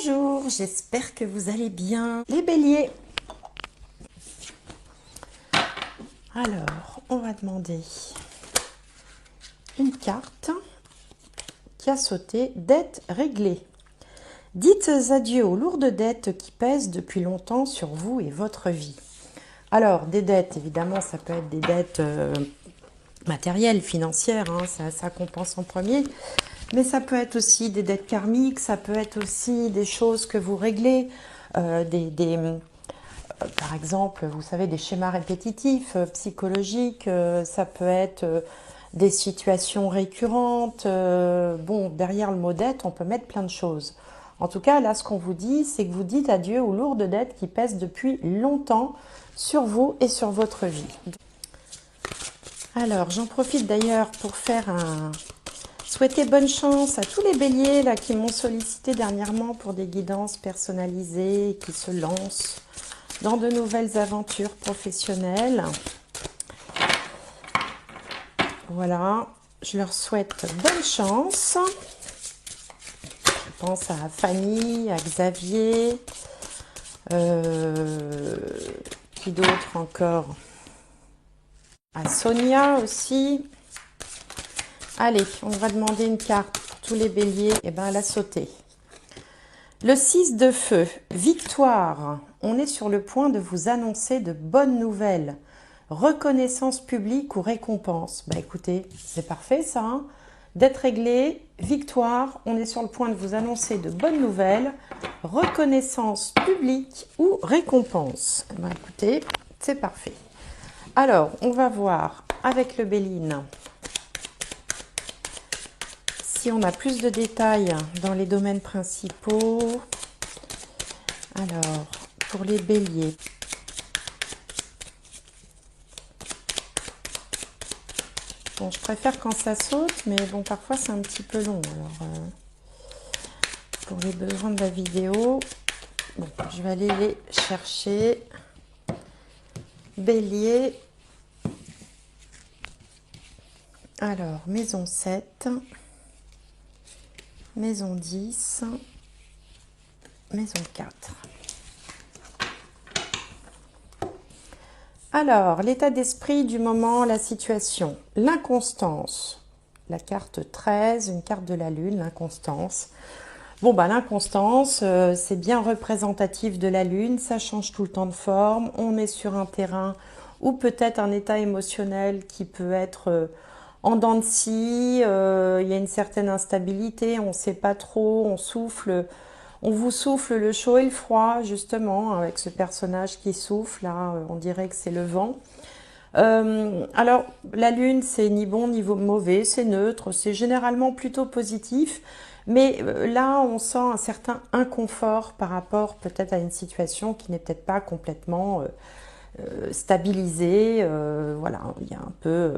Bonjour, j'espère que vous allez bien. Les béliers. Alors, on va demander une carte qui a sauté. Dette réglée. Dites adieu aux lourdes dettes qui pèsent depuis longtemps sur vous et votre vie. Alors, des dettes, évidemment, ça peut être des dettes matérielles, financières, hein, ça compense en premier. Mais ça peut être aussi des dettes karmiques, ça peut être aussi des choses que vous réglez, par exemple, vous savez, des schémas répétitifs, psychologiques, ça peut être des situations récurrentes. Bon, derrière le mot dette, on peut mettre plein de choses. En tout cas, là, ce qu'on vous dit, c'est que vous dites adieu aux lourdes dettes qui pèsent depuis longtemps sur vous et sur votre vie. Alors, j'en profite d'ailleurs pour souhaiter bonne chance à tous les béliers là, qui m'ont sollicité dernièrement pour des guidances personnalisées, qui se lancent dans de nouvelles aventures professionnelles. Voilà, je leur souhaite bonne chance. Je pense à Fanny, à Xavier, qui d'autre encore? À Sonia aussi. Allez, on va demander une carte pour tous les béliers. Et bien, elle a sauté. Le 6 de feu, victoire. On est sur le point de vous annoncer de bonnes nouvelles. Reconnaissance publique ou récompense. Bah écoutez, c'est parfait ça. Hein, d'être réglé, victoire. On est sur le point de vous annoncer de bonnes nouvelles. Reconnaissance publique ou récompense. Bah écoutez, c'est parfait. Alors, on va voir avec le Béline si on a plus de détails dans les domaines principaux. Alors, pour les béliers. Bon, je préfère quand ça saute, mais bon, parfois c'est un petit peu long. Alors, pour les besoins de la vidéo, bon, je vais aller les chercher. Bélier. Alors, maison 7. Maison 10, maison 4. Alors, l'état d'esprit du moment, la situation. L'inconstance. La carte 13, une carte de la lune, l'inconstance. Bon, bah l'inconstance, c'est bien représentatif de la lune, ça change tout le temps de forme. On est sur un terrain ou peut-être un état émotionnel qui peut être en dents de scie, il y a une certaine instabilité, on ne sait pas trop, on souffle, on vous souffle le chaud et le froid, justement, avec ce personnage qui souffle, là, on dirait que c'est le vent. Alors, la lune, c'est ni bon ni mauvais, c'est neutre, c'est généralement plutôt positif, mais là, on sent un certain inconfort par rapport peut-être à une situation qui n'est peut-être pas complètement stabilisée. Voilà, il y a un peu...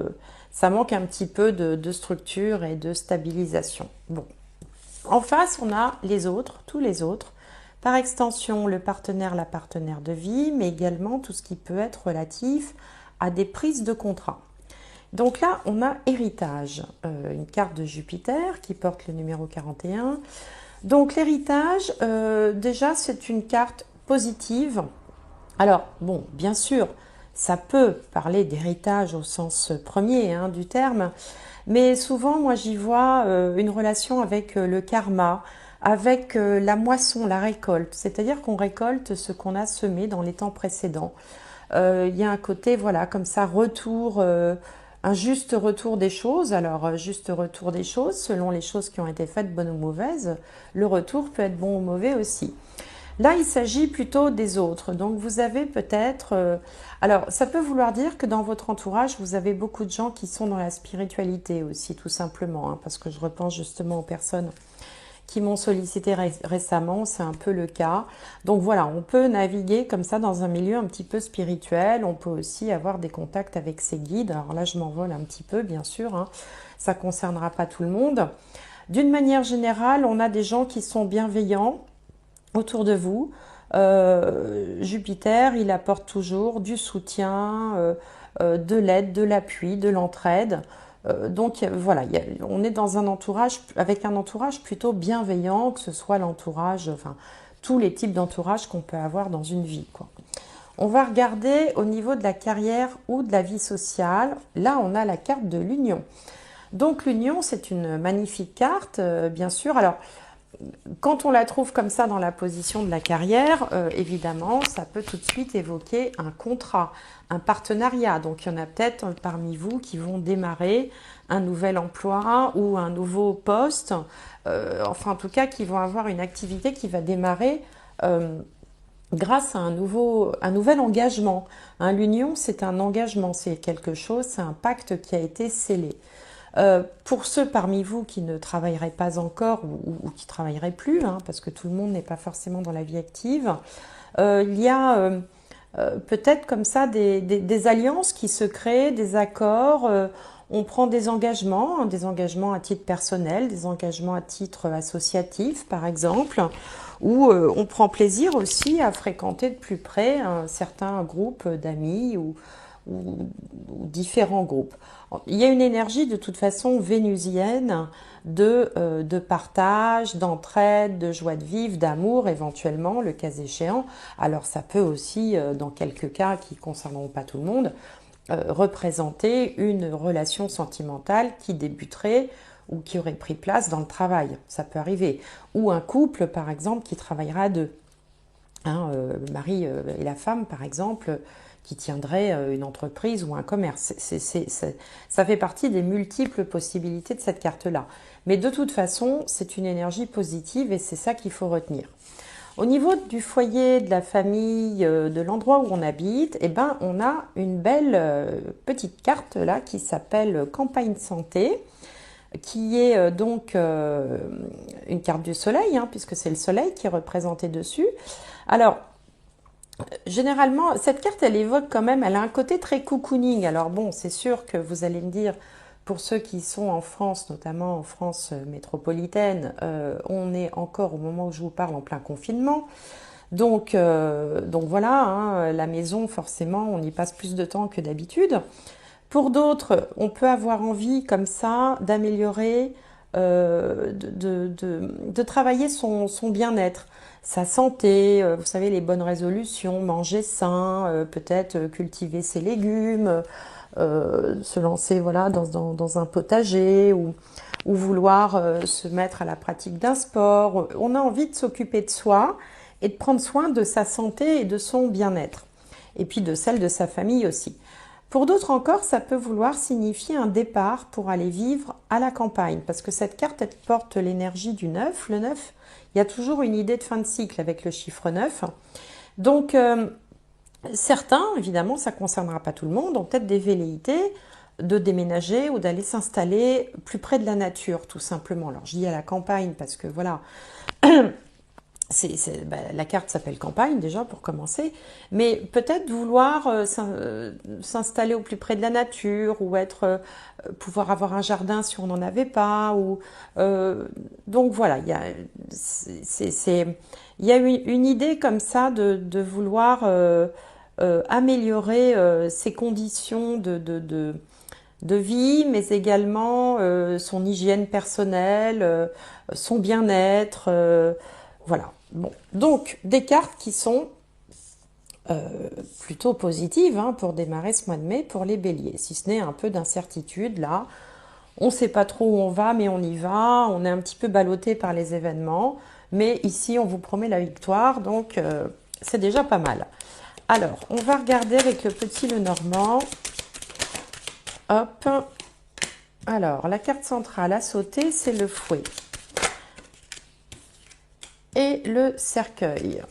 ça manque un petit peu de structure et de stabilisation. Bon. En face, on a les autres, tous les autres. Par extension, le partenaire, la partenaire de vie, mais également tout ce qui peut être relatif à des prises de contrat. Donc là, on a héritage, une carte de Jupiter qui porte le numéro 41. Donc l'héritage, déjà, c'est une carte positive. Alors, bon, bien sûr, ça peut parler d'héritage au sens premier hein, du terme, mais souvent, moi, j'y vois une relation avec le karma, avec la moisson, la récolte, c'est-à-dire qu'on récolte ce qu'on a semé dans les temps précédents. Il y a un côté, voilà, comme ça, retour, un juste retour des choses. Alors, juste retour des choses, selon les choses qui ont été faites, bonnes ou mauvaises, le retour peut être bon ou mauvais aussi. Là, il s'agit plutôt des autres. Donc, vous avez peut-être... alors, ça peut vouloir dire que dans votre entourage, vous avez beaucoup de gens qui sont dans la spiritualité aussi, tout simplement. Hein, parce que je repense justement aux personnes qui m'ont sollicité récemment, c'est un peu le cas. Donc voilà, on peut naviguer comme ça dans un milieu un petit peu spirituel. On peut aussi avoir des contacts avec ses guides. Alors là, je m'envole un petit peu, bien sûr. Hein, ça ne concernera pas tout le monde. D'une manière générale, on a des gens qui sont bienveillants autour de vous. Jupiter, il apporte toujours du soutien, de l'aide, de l'appui, de l'entraide. Donc voilà, on est dans un entourage, avec un entourage plutôt bienveillant, que ce soit l'entourage, enfin tous les types d'entourage qu'on peut avoir dans une vie, quoi. On va regarder au niveau de la carrière ou de la vie sociale. Là, on a la carte de l'union. Donc l'union, c'est une magnifique carte, bien sûr. Alors, quand on la trouve comme ça dans la position de la carrière, évidemment, ça peut tout de suite évoquer un contrat, un partenariat. Donc, il y en a peut-être parmi vous qui vont démarrer un nouvel emploi ou un nouveau poste, enfin, en tout cas, qui vont avoir une activité qui va démarrer grâce à un nouvel engagement. Hein, l'union, c'est un engagement, c'est quelque chose, c'est un pacte qui a été scellé. Pour ceux parmi vous qui ne travailleraient pas encore ou qui travailleraient plus, hein, parce que tout le monde n'est pas forcément dans la vie active, il y a peut-être comme ça des alliances qui se créent, des accords. On prend des engagements, hein, des engagements à titre personnel, des engagements à titre associatif, par exemple, où on prend plaisir aussi à fréquenter de plus près un certain groupe d'amis ou différents groupes. Il y a une énergie de toute façon vénusienne de partage, d'entraide, de joie de vivre, d'amour éventuellement, le cas échéant. Alors ça peut aussi, dans quelques cas qui ne concerneront pas tout le monde, représenter une relation sentimentale qui débuterait ou qui aurait pris place dans le travail. Ça peut arriver. Ou un couple, par exemple, qui travaillera à deux. Hein, le mari et la femme, par exemple, qui tiendraient une entreprise ou un commerce. Ça fait partie des multiples possibilités de cette carte-là. Mais de toute façon, c'est une énergie positive et c'est ça qu'il faut retenir. Au niveau du foyer, de la famille, de l'endroit où on habite, eh ben, on a une belle petite carte là qui s'appelle Campagne Santé, qui est donc une carte du soleil, hein, puisque c'est le soleil qui est représenté dessus. Alors, généralement, cette carte, elle évoque quand même, elle a un côté très cocooning. Alors bon, c'est sûr que vous allez me dire, pour ceux qui sont en France, notamment en France métropolitaine, on est encore au moment où je vous parle en plein confinement. Donc voilà, hein, la maison, forcément, on y passe plus de temps que d'habitude. Pour d'autres, on peut avoir envie comme ça d'améliorer, de travailler son bien-être, sa santé, vous savez, les bonnes résolutions, manger sain, peut-être cultiver ses légumes, se lancer voilà, dans un potager ou vouloir se mettre à la pratique d'un sport. On a envie de s'occuper de soi et de prendre soin de sa santé et de son bien-être. Et puis de celle de sa famille aussi. Pour d'autres encore, ça peut vouloir signifier un départ pour aller vivre à la campagne, parce que cette carte, elle porte l'énergie du 9. Le 9, il y a toujours une idée de fin de cycle avec le chiffre 9. Donc, certains, évidemment, ça ne concernera pas tout le monde, ont peut-être des velléités de déménager ou d'aller s'installer plus près de la nature, tout simplement. Alors, je dis à la campagne parce que, voilà, la carte s'appelle campagne déjà pour commencer, mais peut-être vouloir s'installer au plus près de la nature ou pouvoir avoir un jardin si on n'en avait pas. Donc voilà, il y a une idée comme ça de vouloir améliorer ses conditions de vie, mais également son hygiène personnelle, son bien-être. Voilà. Bon, donc des cartes qui sont plutôt positives hein, pour démarrer ce mois de mai pour les béliers, si ce n'est un peu d'incertitude là. On ne sait pas trop où on va, mais on y va. On est un petit peu ballotté par les événements, mais ici on vous promet la victoire, donc c'est déjà pas mal. Alors, on va regarder avec le petit Lenormand. Hop. Alors, la carte centrale à sauter, c'est le fouet. Et le cercueil.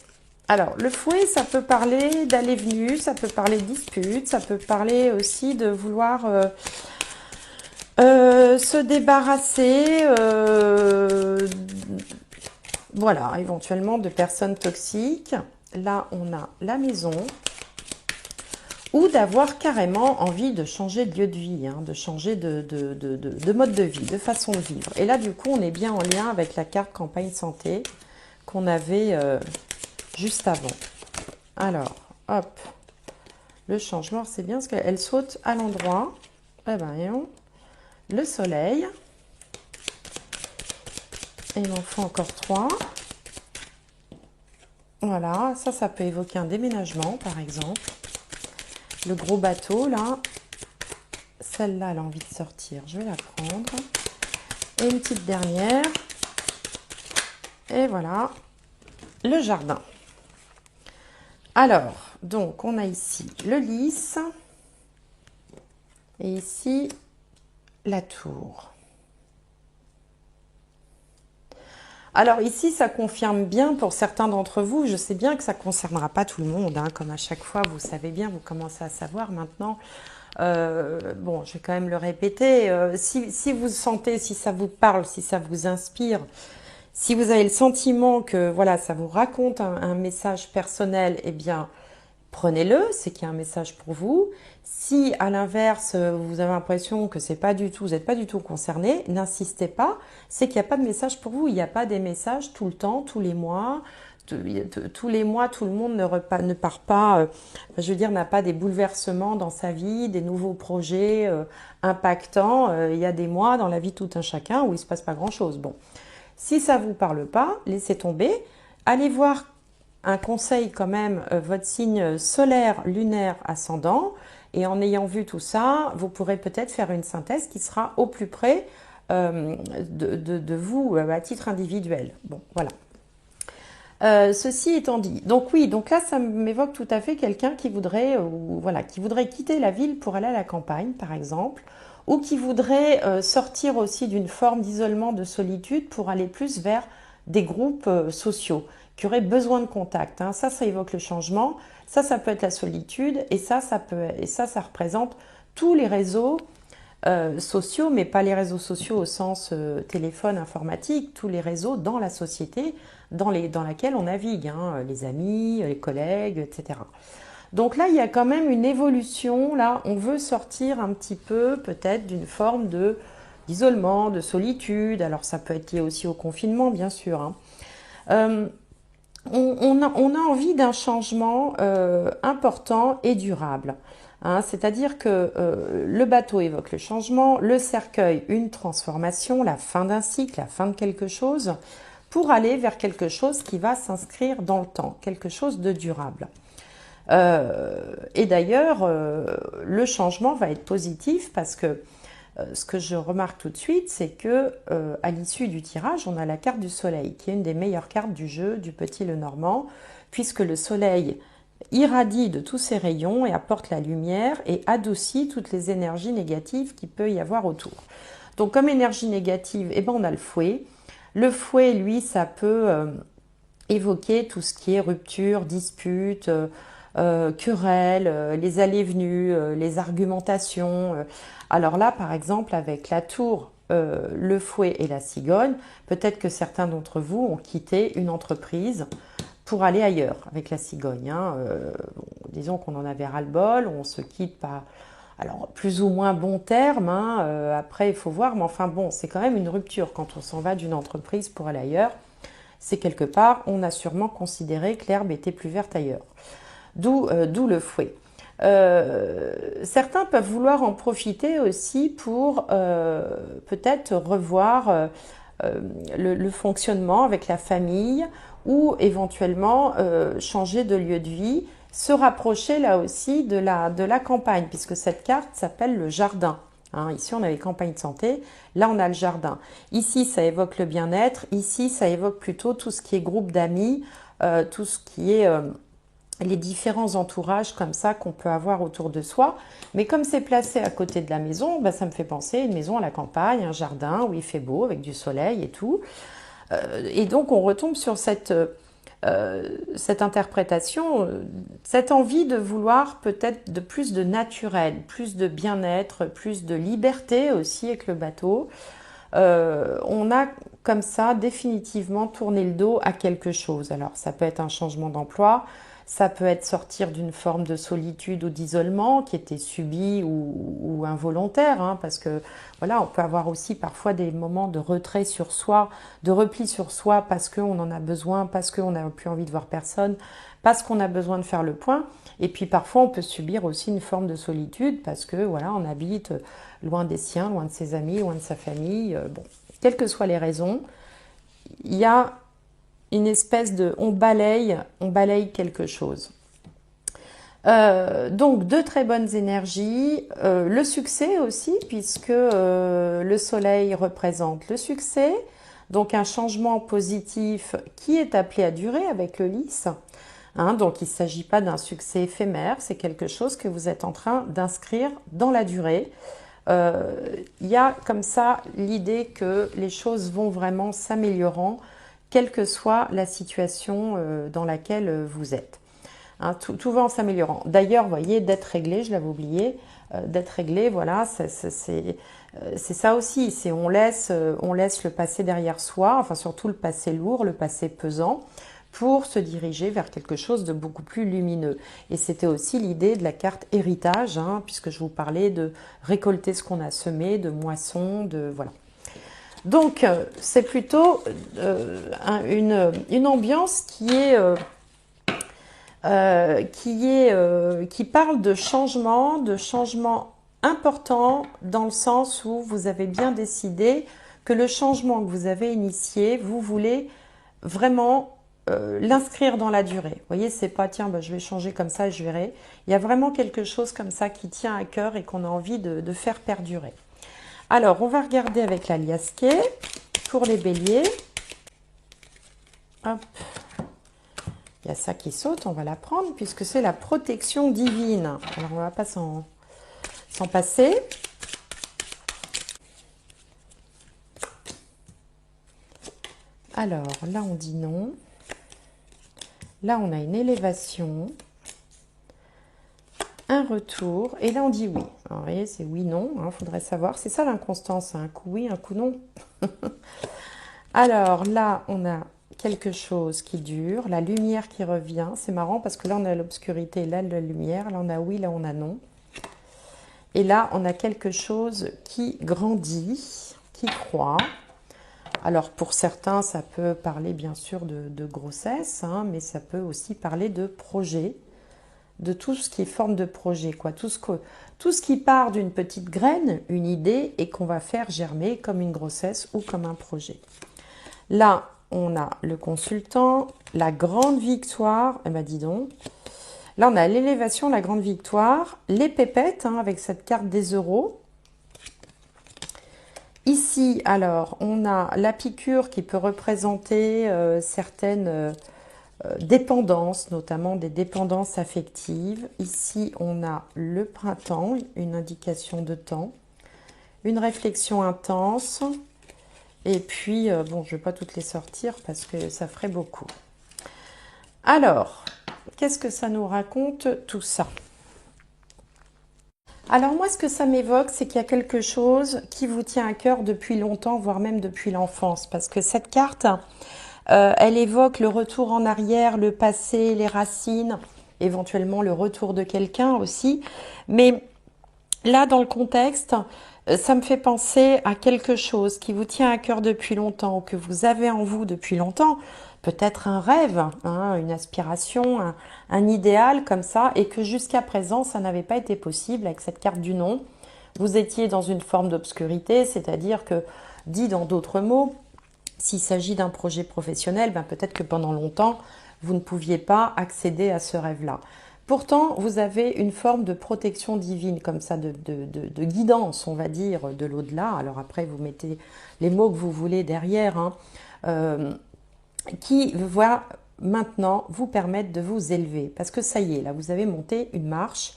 Alors, le fouet, ça peut parler d'aller-venue, ça peut parler de dispute, ça peut parler aussi de vouloir se débarrasser, voilà, éventuellement de personnes toxiques. Là, on a la maison. Ou d'avoir carrément envie de changer de lieu de vie, hein, de changer de mode de vie, de façon de vivre. Et là, du coup, on est bien en lien avec la carte campagne santé qu'on avait juste avant. Alors, hop, le changement, c'est bien parce qu'elle saute à l'endroit. Eh ben, voyons. le soleil. Et il m'en faut encore 3. Voilà, ça peut évoquer un déménagement, par exemple. Le gros bateau, là. Celle-là, elle a envie de sortir. Je vais la prendre. Et une petite dernière. Et voilà, le jardin. Alors, donc, on a ici le lys. Et ici, la tour. Alors ici, ça confirme bien pour certains d'entre vous. Je sais bien que ça ne concernera pas tout le monde, hein, comme à chaque fois, vous savez bien, vous commencez à savoir maintenant. Bon, je vais quand même le répéter. Si vous sentez, si ça vous parle, si ça vous inspire, si vous avez le sentiment que voilà, ça vous raconte un message personnel, eh bien, prenez-le, c'est qu'il y a un message pour vous. Si à l'inverse, vous avez l'impression que c'est pas du tout, vous n'êtes pas du tout concerné, n'insistez pas, c'est qu'il n'y a pas de message pour vous. Il n'y a pas des messages tout le temps, tous les mois. Tous les mois, tout le monde ne part pas, je veux dire, n'a pas des bouleversements dans sa vie, des nouveaux projets impactants. Il y a des mois dans la vie de tout un chacun où il ne se passe pas grand-chose. Bon, si ça ne vous parle pas, laissez tomber. Allez voir un conseil quand même, votre signe solaire, lunaire, ascendant. Et en ayant vu tout ça, vous pourrez peut-être faire une synthèse qui sera au plus près de vous à titre individuel. Bon, voilà. Ceci étant dit, donc oui, donc là ça m'évoque tout à fait quelqu'un qui voudrait, voilà, qui voudrait quitter la ville pour aller à la campagne, par exemple, ou qui voudrait sortir aussi d'une forme d'isolement, de solitude pour aller plus vers des groupes sociaux, qui auraient besoin de contact. Hein. Ça évoque le changement. Ça peut être la solitude, et ça représente tous les réseaux sociaux, mais pas les réseaux sociaux au sens téléphone, informatique, tous les réseaux dans la société dans laquelle on navigue, hein, les amis, les collègues, etc. Donc là, il y a quand même une évolution. Là, on veut sortir un petit peu peut-être d'une forme d'isolement, de solitude. Alors ça peut être lié aussi au confinement, bien sûr. Hein. On a envie d'un changement important et durable. Hein, c'est-à-dire que le bateau évoque le changement, le cercueil, une transformation, la fin d'un cycle, la fin de quelque chose, pour aller vers quelque chose qui va s'inscrire dans le temps, quelque chose de durable. Et d'ailleurs, le changement va être positif parce que ce que je remarque tout de suite, c'est que à l'issue du tirage, on a la carte du soleil, qui est une des meilleures cartes du jeu du Petit Lenormand, puisque le soleil irradie de tous ses rayons et apporte la lumière et adoucit toutes les énergies négatives qu'il peut y avoir autour. Donc comme énergie négative, eh ben, on a le fouet. Le fouet, lui, ça peut évoquer tout ce qui est rupture, dispute, querelle, les allées-venues, les argumentations. Alors là, par exemple, avec la tour, le fouet et la cigogne, peut-être que certains d'entre vous ont quitté une entreprise pour aller ailleurs avec la cigogne. Hein. Bon, disons qu'on en avait ras-le-bol, on se quitte pas, alors plus ou moins bon terme, hein. Après il faut voir, mais enfin bon, c'est quand même une rupture quand on s'en va d'une entreprise pour aller ailleurs. C'est quelque part, on a sûrement considéré que l'herbe était plus verte ailleurs. D'où le fouet. Certains peuvent vouloir en profiter aussi pour peut-être revoir le fonctionnement avec la famille ou éventuellement changer de lieu de vie, se rapprocher là aussi de la campagne, puisque cette carte s'appelle le jardin. Hein, ici, on avait campagne de santé, là, on a le jardin. Ici, ça évoque le bien-être, ici, ça évoque plutôt tout ce qui est groupe d'amis, tout ce qui est les différents entourages comme ça qu'on peut avoir autour de soi. Mais comme c'est placé à côté de la maison, bah, ça me fait penser à une maison à la campagne, un jardin où il fait beau, avec du soleil et tout. Et donc, on retombe sur cette interprétation, cette envie de vouloir peut-être de plus de naturel, plus de bien-être, plus de liberté aussi avec le bateau. On a comme ça définitivement tourné le dos à quelque chose. Alors ça peut être un changement d'emploi, Ça peut être sortir d'une forme de solitude ou d'isolement qui était subie ou involontaire, hein, parce que voilà, on peut avoir aussi parfois des moments de retrait sur soi, de repli sur soi parce qu'on en a besoin, parce qu'on n'a plus envie de voir personne, parce qu'on a besoin de faire le point. Et puis parfois on peut subir aussi une forme de solitude parce que voilà, on habite loin des siens, loin de ses amis, loin de sa famille. Bon, quelles que soient les raisons, il y a une espèce de on balaye quelque chose. Donc de très bonnes énergies, le succès aussi puisque le soleil représente le succès, donc un changement positif qui est appelé à durer avec le lys. Hein, donc il ne s'agit pas d'un succès éphémère, c'est quelque chose que vous êtes en train d'inscrire dans la durée. Il y a comme ça l'idée que les choses vont vraiment s'améliorant, quelle que soit la situation dans laquelle vous êtes. Hein, tout va en s'améliorant. D'ailleurs, vous voyez, d'être réglé, je l'avais oublié, d'être réglé, voilà, c'est ça aussi, c'est on laisse le passé derrière soi, enfin surtout le passé lourd, le passé pesant, pour se diriger vers quelque chose de beaucoup plus lumineux. Et c'était aussi l'idée de la carte héritage, hein, puisque je vous parlais de récolter ce qu'on a semé, de moisson, de voilà. Donc c'est plutôt une ambiance qui parle de changement important dans le sens où vous avez bien décidé que le changement que vous avez initié, vous voulez vraiment l'inscrire dans la durée. Vous voyez, c'est pas tiens, bah, je vais changer comme ça et je verrai. Il y a vraiment quelque chose comme ça qui tient à cœur et qu'on a envie de faire perdurer. Alors, on va regarder avec la liasquée pour les béliers. Hop. Il y a ça qui saute, on va la prendre puisque c'est la protection divine. Alors, on ne va pas s'en passer. Alors, là, on dit non. Là, on a une élévation, un retour, et là, on dit oui. Alors, vous voyez, c'est oui, non, il faudrait savoir. C'est ça l'inconstance, un coup oui, un coup non. Alors, là, on a quelque chose qui dure, la lumière qui revient. C'est marrant parce que là, on a l'obscurité, là, la lumière. Là, on a oui, là, on a non. Et là, on a quelque chose qui grandit, qui croît. Alors pour certains, ça peut parler bien sûr de grossesse, hein, mais ça peut aussi parler de projet, de tout ce qui est forme de projet, quoi. Tout ce qui part d'une petite graine, une idée, et qu'on va faire germer comme une grossesse ou comme un projet. Là, on a le consultant, la grande victoire, eh ben dis donc. Là, on a l'élévation, la grande victoire, les pépettes, hein, avec cette carte des euros. Ici, alors, on a la piqûre qui peut représenter certaines dépendances, notamment des dépendances affectives. Ici, on a le printemps, une indication de temps, une réflexion intense. Et puis, bon, je ne vais pas toutes les sortir parce que ça ferait beaucoup. Alors, qu'est-ce que ça nous raconte tout ça ? Alors moi, ce que ça m'évoque, c'est qu'il y a quelque chose qui vous tient à cœur depuis longtemps, voire même depuis l'enfance. Parce que cette carte, elle évoque le retour en arrière, le passé, les racines, éventuellement le retour de quelqu'un aussi. Mais là, dans le contexte, ça me fait penser à quelque chose qui vous tient à cœur depuis longtemps, ou que vous avez en vous depuis longtemps. Peut-être un rêve, hein, une aspiration, un idéal comme ça, et que jusqu'à présent, ça n'avait pas été possible avec cette carte du non. Vous étiez dans une forme d'obscurité, c'est-à-dire que, dit dans d'autres mots, s'il s'agit d'un projet professionnel, ben peut-être que pendant longtemps, vous ne pouviez pas accéder à ce rêve-là. Pourtant, vous avez une forme de protection divine, comme ça, de guidance, on va dire, de l'au-delà. Alors après, vous mettez les mots que vous voulez derrière, hein, qui va maintenant vous permettre de vous élever. Parce que ça y est, là, vous avez monté une marche,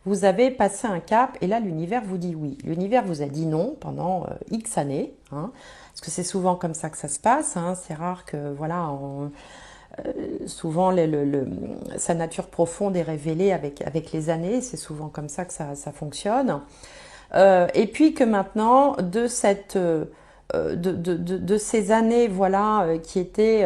vous avez passé un cap, et là, l'univers vous dit oui. L'univers vous a dit non pendant X années, hein, parce que c'est souvent comme ça que ça se passe, hein, c'est rare que, voilà, souvent sa nature profonde est révélée avec les années, c'est souvent comme ça que ça fonctionne. Et puis que maintenant, de ces années, voilà, qui étaient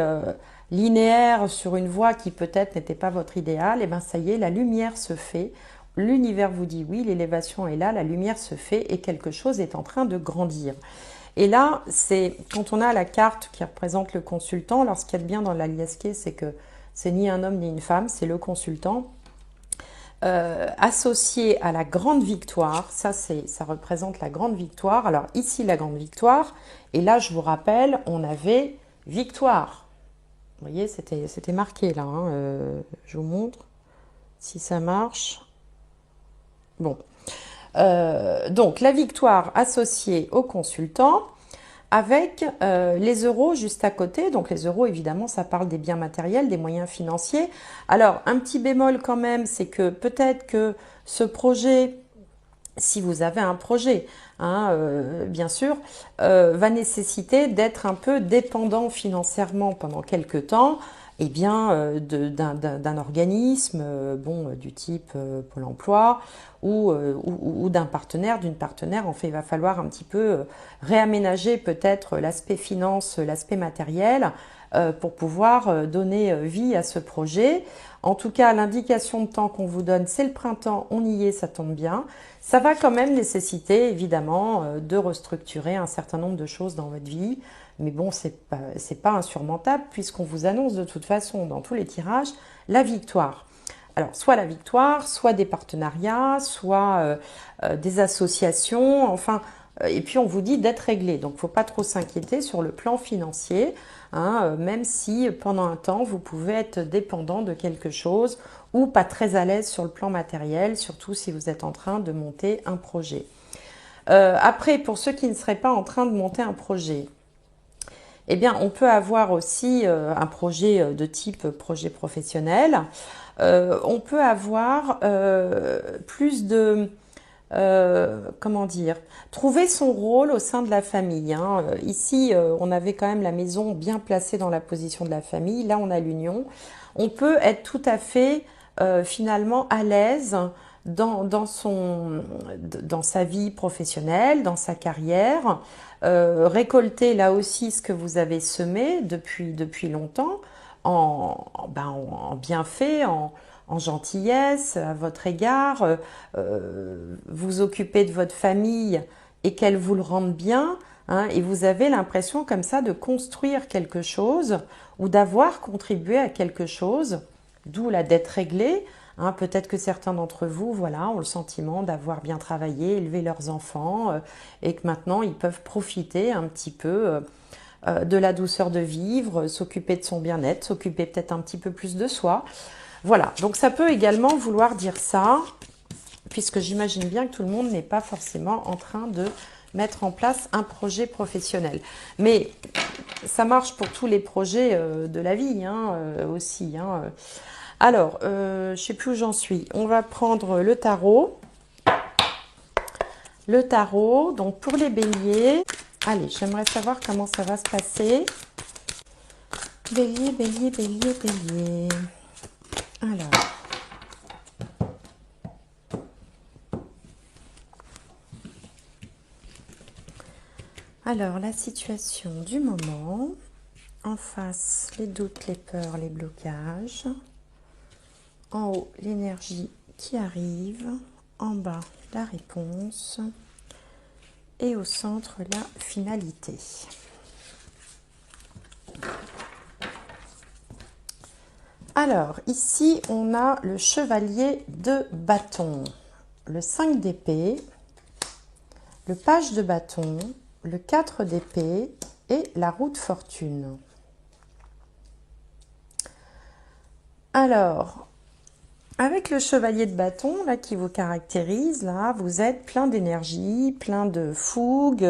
linéaire sur une voie qui peut-être n'était pas votre idéal, et bien ça y est, la lumière se fait. L'univers vous dit oui, l'élévation est là, la lumière se fait et quelque chose est en train de grandir. Et là, c'est quand on a la carte qui représente le consultant, alors ce qu'il y a de bien dans l'aliasqué, c'est que c'est ni un homme ni une femme, c'est le consultant. Associé à la grande victoire, ça représente la grande victoire. Alors ici la grande victoire, et là je vous rappelle, on avait victoire. Vous voyez, c'était marqué là, hein, je vous montre si ça marche. Bon, donc la victoire associée au consultant avec les euros juste à côté. Donc les euros, évidemment, ça parle des biens matériels, des moyens financiers. Alors, un petit bémol quand même, c'est que peut-être que ce projet, si vous avez un projet, hein, bien sûr, va nécessiter d'être un peu dépendant financièrement pendant quelques temps, eh bien, d'un organisme, bon, du type Pôle emploi ou d'un partenaire, d'une partenaire. En fait, il va falloir un petit peu réaménager peut-être l'aspect finance, l'aspect matériel pour pouvoir donner vie à ce projet. En tout cas, l'indication de temps qu'on vous donne, c'est le printemps, on y est, ça tombe bien. Ça va quand même nécessiter, évidemment, de restructurer un certain nombre de choses dans votre vie. Mais bon, c'est pas insurmontable puisqu'on vous annonce de toute façon, dans tous les tirages, la victoire. Alors, soit la victoire, soit des partenariats, soit des associations, enfin, et puis on vous dit d'être réglé. Donc, il ne faut pas trop s'inquiéter sur le plan financier, hein, même si pendant un temps, vous pouvez être dépendant de quelque chose ou pas très à l'aise sur le plan matériel, surtout si vous êtes en train de monter un projet. Après, pour ceux qui ne seraient pas en train de monter un projet, eh bien, on peut avoir aussi un projet de type projet professionnel. On peut avoir plus de, comment dire, trouver son rôle au sein de la famille, hein. Ici, on avait quand même la maison bien placée dans la position de la famille. Là, on a l'union. On peut être tout à fait finalement à l'aise dans sa vie professionnelle, dans sa carrière, récolter là aussi ce que vous avez semé depuis longtemps en bienfait, en gentillesse à votre égard, vous occuper de votre famille et qu'elle vous le rende bien, hein, et vous avez l'impression comme ça de construire quelque chose ou d'avoir contribué à quelque chose, d'où la dette réglée. Hein, peut-être que certains d'entre vous, voilà, ont le sentiment d'avoir bien travaillé, élevé leurs enfants et que maintenant ils peuvent profiter un petit peu de la douceur de vivre, s'occuper de son bien-être, s'occuper peut-être un petit peu plus de soi. Voilà, donc ça peut également vouloir dire ça, puisque j'imagine bien que tout le monde n'est pas forcément en train de mettre en place un projet professionnel. Mais ça marche pour tous les projets de la vie, hein, aussi, hein. Alors, je ne sais plus où j'en suis. On va prendre le tarot. Le tarot, donc pour les béliers. Allez, j'aimerais savoir comment ça va se passer. Bélier, bélier, bélier, bélier. Alors, la situation du moment. En face, les doutes, les peurs, les blocages. En haut, l'énergie qui arrive. En bas, la réponse. Et au centre, la finalité. Alors, ici, on a le chevalier de bâton, le 5 d'épée, le page de bâton, le 4 d'épée et la roue de fortune. Alors, avec le chevalier de bâton, là, qui vous caractérise, là, vous êtes plein d'énergie, plein de fougue,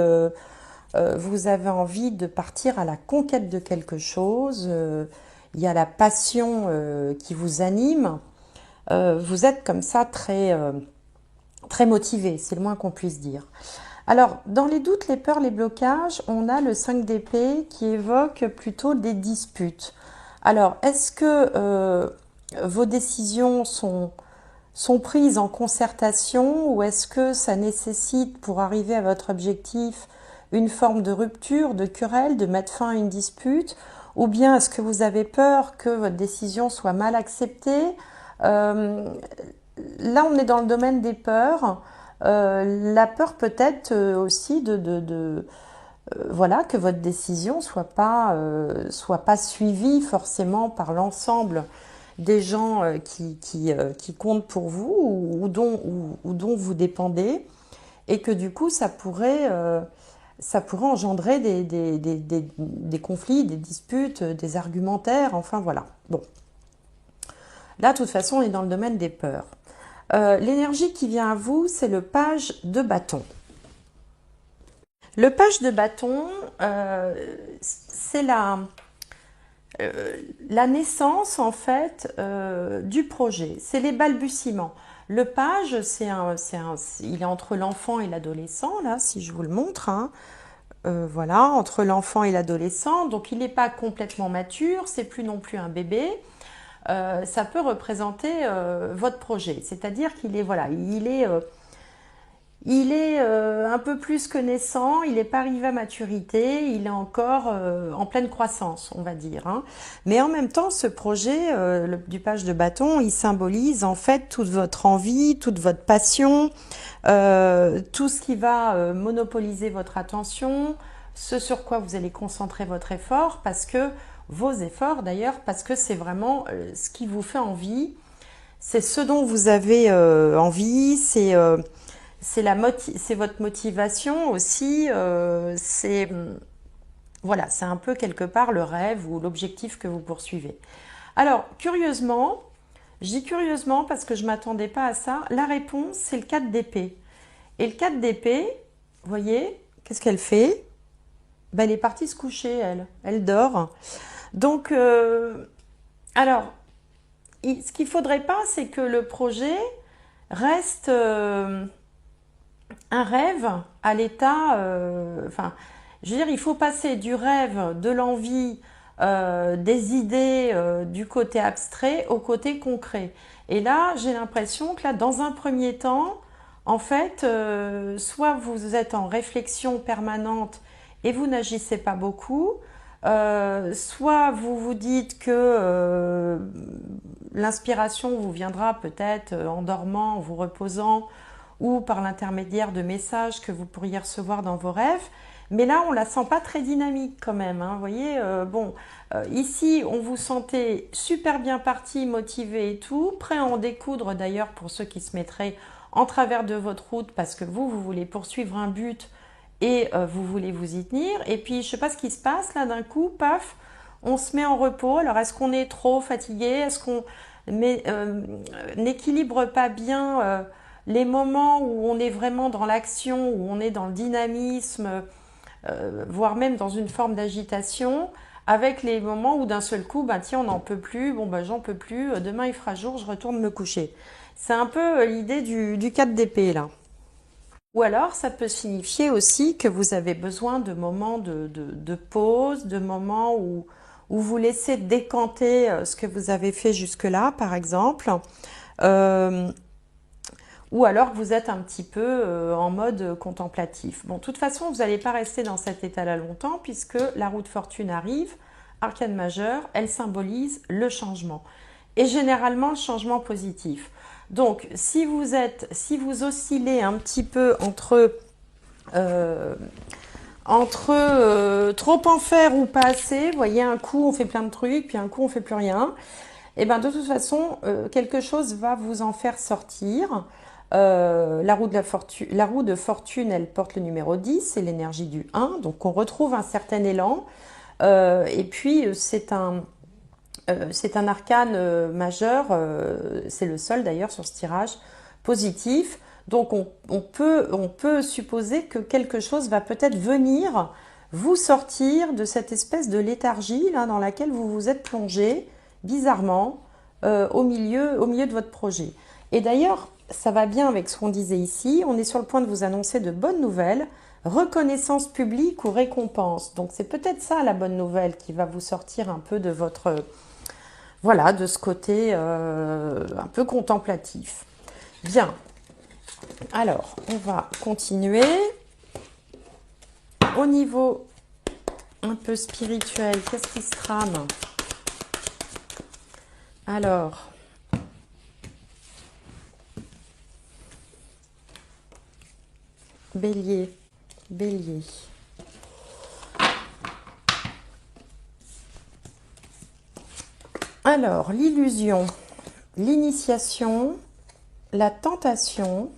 vous avez envie de partir à la conquête de quelque chose, il y a la passion qui vous anime, vous êtes comme ça très, très motivé, c'est le moins qu'on puisse dire. Alors, dans les doutes, les peurs, les blocages, on a le 5 d'épée qui évoque plutôt des disputes. Alors, est-ce que vos décisions sont prises en concertation ou est-ce que ça nécessite, pour arriver à votre objectif, une forme de rupture, de querelle, de mettre fin à une dispute? ou bien est-ce que vous avez peur que votre décision soit mal acceptée? Là, on est dans le domaine des peurs. La peur peut-être aussi voilà, que votre décision soit pas suivie forcément par l'ensemble des gens qui comptent pour vous ou dont vous dépendez, et que du coup, ça pourrait engendrer des conflits, des disputes, des argumentaires, enfin voilà. Bon, là, de toute façon, on est dans le domaine des peurs. L'énergie qui vient à vous, c'est le page de bâton. Le page de bâton, c'est la naissance en fait du projet, c'est les balbutiements. Le page, il est entre l'enfant et l'adolescent, là, si je vous le montre, hein. Voilà, entre l'enfant et l'adolescent, donc il n'est pas complètement mature, c'est plus non plus un bébé. Ça peut représenter votre projet, c'est-à-dire qu'il est, voilà, il est un peu plus que naissant, il n'est pas arrivé à maturité, il est encore en pleine croissance, on va dire, hein. Mais en même temps, ce projet du page de bâton, il symbolise en fait toute votre envie, toute votre passion, tout ce qui va monopoliser votre attention, ce sur quoi vous allez concentrer votre effort, parce que vos efforts d'ailleurs, parce que c'est vraiment ce qui vous fait envie, c'est ce dont vous avez envie, c'est votre motivation aussi, voilà, c'est un peu quelque part le rêve ou l'objectif que vous poursuivez. Alors, curieusement, je dis curieusement parce que je ne m'attendais pas à ça, la réponse, c'est le 4 d'épée. Et le 4 d'épée, vous voyez, qu'est-ce qu'elle fait? Ben, elle est partie se coucher, elle dort. Donc, alors, ce qu'il ne faudrait pas, c'est que le projet reste un rêve à l'état, enfin, je veux dire, il faut passer du rêve, de l'envie, des idées, du côté abstrait au côté concret. Et là, j'ai l'impression que là, dans un premier temps, en fait, soit vous êtes en réflexion permanente et vous n'agissez pas beaucoup, soit vous vous dites que l'inspiration vous viendra peut-être en dormant, en vous reposant, ou par l'intermédiaire de messages que vous pourriez recevoir dans vos rêves. Mais là, on la sent pas très dynamique quand même, hein. Vous voyez, ici, on vous sentait super bien parti, motivé et tout, prêt à en découdre d'ailleurs pour ceux qui se mettraient en travers de votre route parce que vous voulez poursuivre un but et vous voulez vous y tenir. Et puis, je sais pas ce qui se passe là d'un coup, paf, on se met en repos. Alors, est-ce qu'on est trop fatigué? Est-ce qu'on n'équilibre pas bien les moments où on est vraiment dans l'action, où on est dans le dynamisme, voire même dans une forme d'agitation, avec les moments où d'un seul coup, ben tiens, on n'en peut plus, bon ben j'en peux plus, demain il fera jour, je retourne me coucher. C'est un peu l'idée du 4 d'épée là. Ou alors ça peut signifier aussi que vous avez besoin de moments de pause, de moments où vous laissez décanter ce que vous avez fait jusque-là, par exemple. Euh, ou alors que vous êtes un petit peu en mode contemplatif. Bon, de toute façon, vous n'allez pas rester dans cet état-là longtemps puisque la roue de fortune arrive, arcane majeure, elle symbolise le changement. Et généralement, le changement positif. Donc, si vous oscillez un petit peu entre trop en faire ou pas assez, vous voyez, un coup on fait plein de trucs, puis un coup on fait plus rien, et bien de toute façon, quelque chose va vous en faire sortir. La roue de fortune, elle porte le numéro 10, c'est l'énergie du 1, donc on retrouve un certain élan. Et puis c'est un arcane majeur, c'est le seul d'ailleurs sur ce tirage, positif. Donc on peut supposer que quelque chose va peut-être venir vous sortir de cette espèce de léthargie là, dans laquelle vous vous êtes plongé, bizarrement, au milieu de votre projet. Et d'ailleurs, ça va bien avec ce qu'on disait ici, on est sur le point de vous annoncer de bonnes nouvelles, reconnaissance publique ou récompense. Donc c'est peut-être ça la bonne nouvelle qui va vous sortir un peu de votre... Voilà, de ce côté un peu contemplatif. Bien, alors on va continuer. Au niveau un peu spirituel. Qu'est-ce qui se trame? Alors, Bélier, Bélier. Alors, l'illusion, l'initiation, la tentation,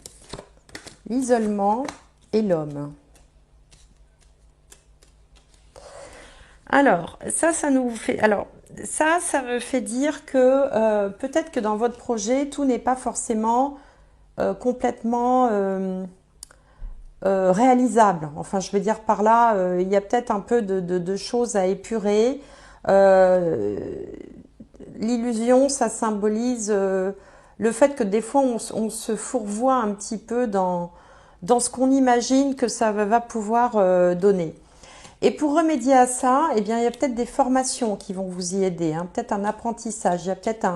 l'isolement et l'homme. Alors, ça nous fait... Alors, ça me fait dire que peut-être que dans votre projet, tout n'est pas forcément complètement réalisable. Enfin, je veux dire par là, il y a peut-être un peu de choses à épurer. L'illusion, ça symbolise le fait que des fois, on se fourvoie un petit peu dans ce qu'on imagine que ça va pouvoir donner. Et pour remédier à ça, eh bien, il y a peut-être des formations qui vont vous y aider, hein, peut-être un apprentissage. Il y a peut-être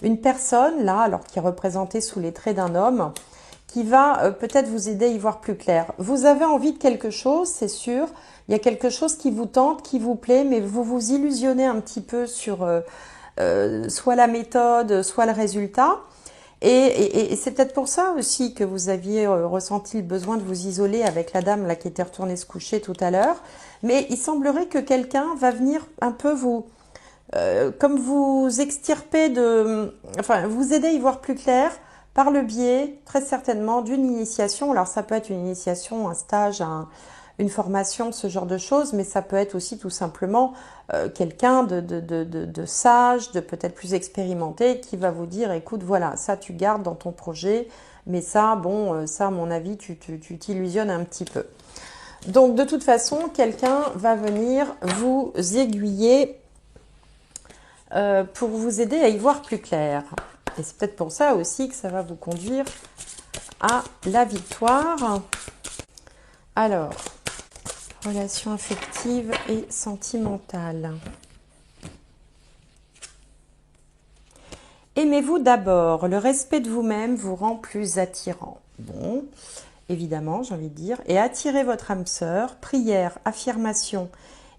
une personne, là, alors qui est représentée sous les traits d'un homme, qui va peut-être vous aider à y voir plus clair. Vous avez envie de quelque chose, c'est sûr. Il y a quelque chose qui vous tente, qui vous plaît, mais vous vous illusionnez un petit peu sur soit la méthode, soit le résultat. Et c'est peut-être pour ça aussi que vous aviez ressenti le besoin de vous isoler avec la dame là qui était retournée se coucher tout à l'heure. Mais il semblerait que quelqu'un va venir un peu vous, comme vous extirper enfin vous aider à y voir plus clair par le biais très certainement d'une initiation. Alors ça peut être une initiation, un stage, une formation, ce genre de choses, mais ça peut être aussi tout simplement quelqu'un de sage, de peut-être plus expérimenté, qui va vous dire, écoute, voilà, ça tu gardes dans ton projet, mais ça, bon, ça à mon avis, tu t'illusionnes un petit peu. Donc de toute façon, quelqu'un va venir vous aiguiller pour vous aider à y voir plus clair. Et c'est peut-être pour ça aussi que ça va vous conduire à la victoire. Alors, relations affectives et sentimentales. Aimez-vous d'abord. Le respect de vous-même vous rend plus attirant. Bon, évidemment, j'ai envie de dire. Et attirez votre âme sœur. Prière, affirmation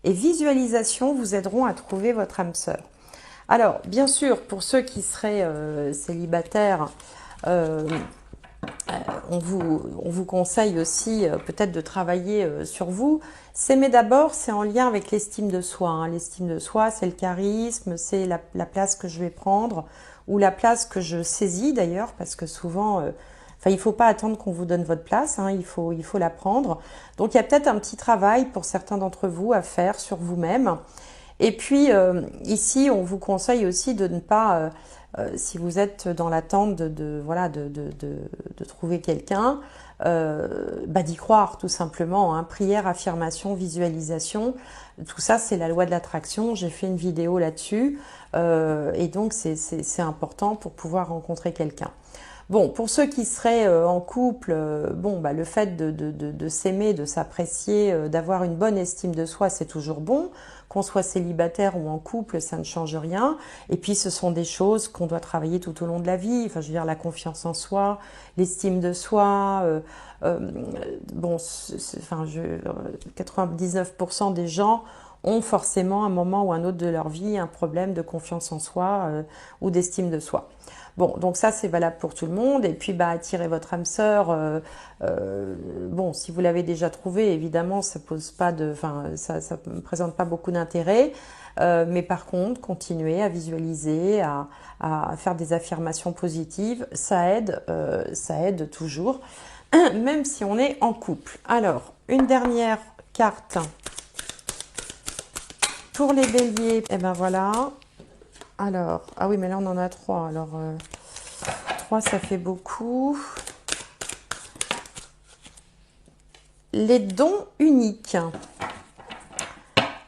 et visualisation vous aideront à trouver votre âme sœur. Alors, bien sûr, pour ceux qui seraient célibataires, on vous conseille aussi peut-être de travailler sur vous. S'aimer d'abord, c'est en lien avec l'estime de soi. Hein. L'estime de soi, c'est le charisme, c'est la place que je vais prendre ou la place que je saisis d'ailleurs, parce que souvent, il ne faut pas attendre qu'on vous donne votre place, hein, il faut la prendre. Donc, il y a peut-être un petit travail pour certains d'entre vous à faire sur vous-même. Et puis, ici, on vous conseille aussi de ne pas... si vous êtes dans l'attente de trouver quelqu'un, d'y croire tout simplement. Hein. Prière, affirmation, visualisation, tout ça c'est la loi de l'attraction. J'ai fait une vidéo là-dessus et donc c'est important pour pouvoir rencontrer quelqu'un. Bon, pour ceux qui seraient en couple, le fait de s'aimer, de s'apprécier, d'avoir une bonne estime de soi, c'est toujours bon. Qu'on soit célibataire ou en couple, ça ne change rien. Et puis, ce sont des choses qu'on doit travailler tout au long de la vie. Enfin, je veux dire, la confiance en soi, l'estime de soi. 99% des gens ont forcément à un moment ou un autre de leur vie un problème de confiance en soi ou d'estime de soi. Bon, donc ça c'est valable pour tout le monde. Et puis attirer votre âme sœur. Si vous l'avez déjà trouvé, évidemment, ça ne présente pas beaucoup d'intérêt. Mais par contre, continuer à visualiser, à faire des affirmations positives, ça aide toujours, même si on est en couple. Alors, une dernière carte pour les béliers. Et ben voilà. Alors, ah oui, mais là on en a 3. Alors, 3 ça fait beaucoup. Les dons uniques.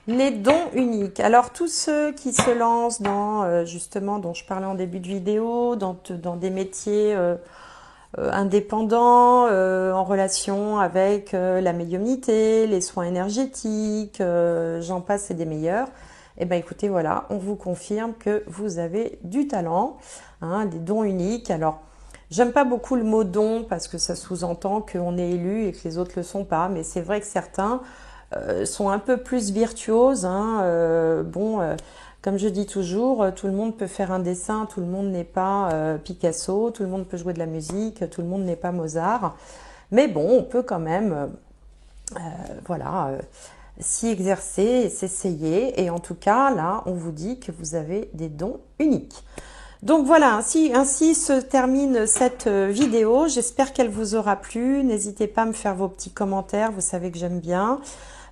Les dons uniques. Alors, tous ceux qui se lancent dans, justement, dont je parlais en début de vidéo, dans des métiers indépendants, en relation avec la médiumnité, les soins énergétiques, j'en passe et des meilleurs. Eh bien, écoutez, voilà, on vous confirme que vous avez du talent, hein, des dons uniques. Alors, j'aime pas beaucoup le mot don parce que ça sous-entend qu'on est élu et que les autres le sont pas, mais c'est vrai que certains sont un peu plus virtuoses, hein. Bon, comme je dis toujours, tout le monde peut faire un dessin, tout le monde n'est pas Picasso, tout le monde peut jouer de la musique, tout le monde n'est pas Mozart. Mais bon, on peut quand même, voilà, s'y exercer et s'essayer. Et en tout cas, là, on vous dit que vous avez des dons uniques. Donc voilà, ainsi se termine cette vidéo. J'espère qu'elle vous aura plu. N'hésitez pas à me faire vos petits commentaires, vous savez que j'aime bien.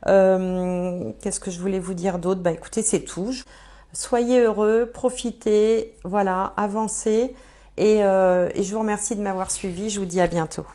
Qu'est-ce que je voulais vous dire d'autre? Bah écoutez, c'est tout. Soyez heureux, profitez, voilà, avancez. Et je vous remercie de m'avoir suivi. Je vous dis à bientôt.